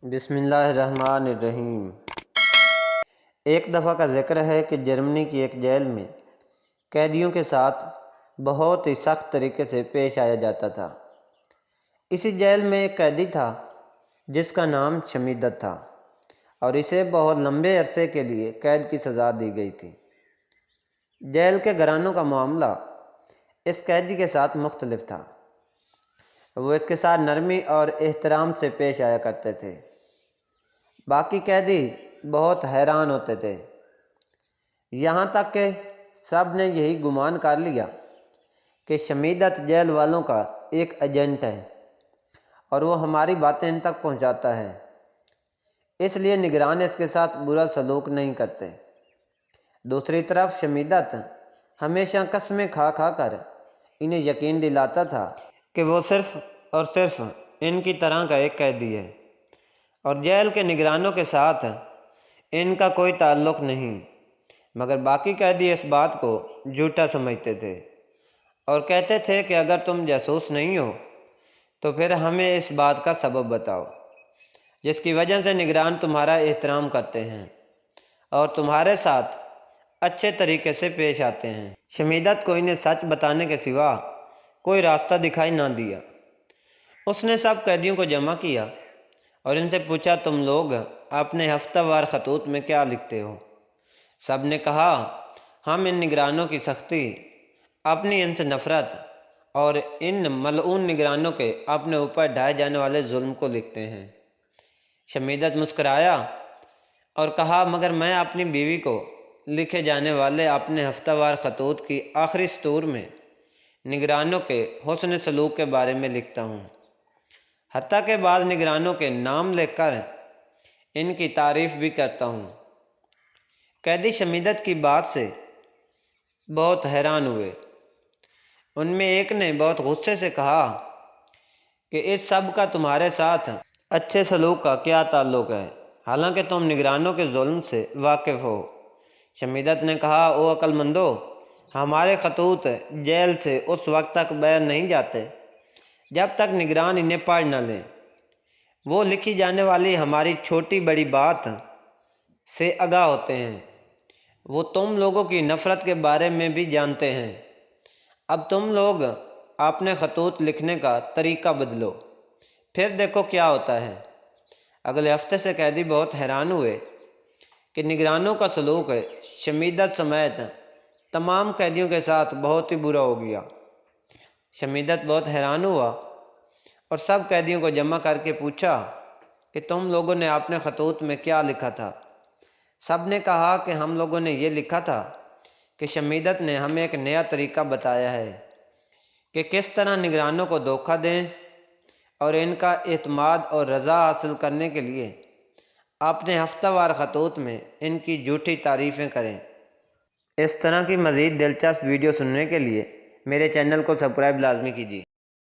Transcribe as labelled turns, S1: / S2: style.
S1: بسم اللہ الرحمن الرحیم۔ ایک دفعہ کا ذکر ہے کہ جرمنی کی ایک جیل میں قیدیوں کے ساتھ بہت ہی سخت طریقے سے پیش آیا جاتا تھا۔ اسی جیل میں ایک قیدی تھا جس کا نام شمیدت تھا اور اسے بہت لمبے عرصے کے لیے قید کی سزا دی گئی تھی۔ جیل کے گھرانوں کا معاملہ اس قیدی کے ساتھ مختلف تھا۔ وہ اس کے ساتھ نرمی اور احترام سے پیش آیا کرتے تھے۔ باقی قیدی بہت حیران ہوتے تھے، یہاں تک کہ سب نے یہی گمان کر لیا کہ شمیدت جیل والوں کا ایک ایجنٹ ہے اور وہ ہماری باتیں ان تک پہنچاتا ہے، اس لیے نگران اس کے ساتھ برا سلوک نہیں کرتے۔ دوسری طرف شمیدت ہمیشہ قسمیں کھا کھا کر انہیں یقین دلاتا تھا کہ وہ صرف اور صرف ان کی طرح کا ایک قیدی ہے اور جیل کے نگرانوں کے ساتھ ان کا کوئی تعلق نہیں، مگر باقی قیدی اس بات کو جھوٹا سمجھتے تھے اور کہتے تھے کہ اگر تم جاسوس نہیں ہو تو پھر ہمیں اس بات کا سبب بتاؤ جس کی وجہ سے نگران تمہارا احترام کرتے ہیں اور تمہارے ساتھ اچھے طریقے سے پیش آتے ہیں۔ شمیدت کو انہیں سچ بتانے کے سوا کوئی راستہ دکھائی نہ دیا۔ اس نے سب قیدیوں کو جمع کیا اور ان سے پوچھا، تم لوگ اپنے ہفتہ وار خطوط میں کیا لکھتے ہو؟ سب نے کہا، ہم ان نگرانوں کی سختی، اپنی ان سے نفرت اور ان ملعون نگرانوں کے اپنے اوپر ڈھائے جانے والے ظلم کو لکھتے ہیں۔ شمیدت مسکرایا اور کہا، مگر میں اپنی بیوی کو لکھے جانے والے اپنے ہفتہ وار خطوط کی آخری سطور میں نگرانوں کے حسن سلوک کے بارے میں لکھتا ہوں، حتیٰ کہ بعض نگرانوں کے نام لکھ کر ان کی تعریف بھی کرتا ہوں۔ قیدی شمیدت کی بات سے بہت حیران ہوئے۔ ان میں ایک نے بہت غصے سے کہا کہ اس سب کا تمہارے ساتھ اچھے سلوک کا کیا تعلق ہے، حالانکہ تم نگرانوں کے ظلم سے واقف ہو؟ شمیدت نے کہا، او عقل مندو، ہمارے خطوط جیل سے اس وقت تک باہر نہیں جاتے جب تک نگران انہیں پڑھ نہ لیں۔ وہ لکھی جانے والی ہماری چھوٹی بڑی بات سے آگاہ ہوتے ہیں۔ وہ تم لوگوں کی نفرت کے بارے میں بھی جانتے ہیں۔ اب تم لوگ اپنے خطوط لکھنے کا طریقہ بدلو، پھر دیکھو کیا ہوتا ہے۔ اگلے ہفتے سے قیدی بہت حیران ہوئے کہ نگرانوں کا سلوک شمیدت سمیت تمام قیدیوں کے ساتھ بہت ہی برا ہو گیا۔ شمیدت بہت حیران ہوا اور سب قیدیوں کو جمع کر کے پوچھا کہ تم لوگوں نے اپنے خطوط میں کیا لکھا تھا؟ سب نے کہا کہ ہم لوگوں نے یہ لکھا تھا کہ شمیدت نے ہمیں ایک نیا طریقہ بتایا ہے کہ کس طرح نگرانوں کو دھوکہ دیں اور ان کا اعتماد اور رضا حاصل کرنے کے لیے اپنے ہفتہ وار خطوط میں ان کی جھوٹی تعریفیں کریں۔ اس طرح کی مزید دلچسپ ویڈیو سننے کے لیے میرے چینل کو سبسکرائب لازمی کیجیے۔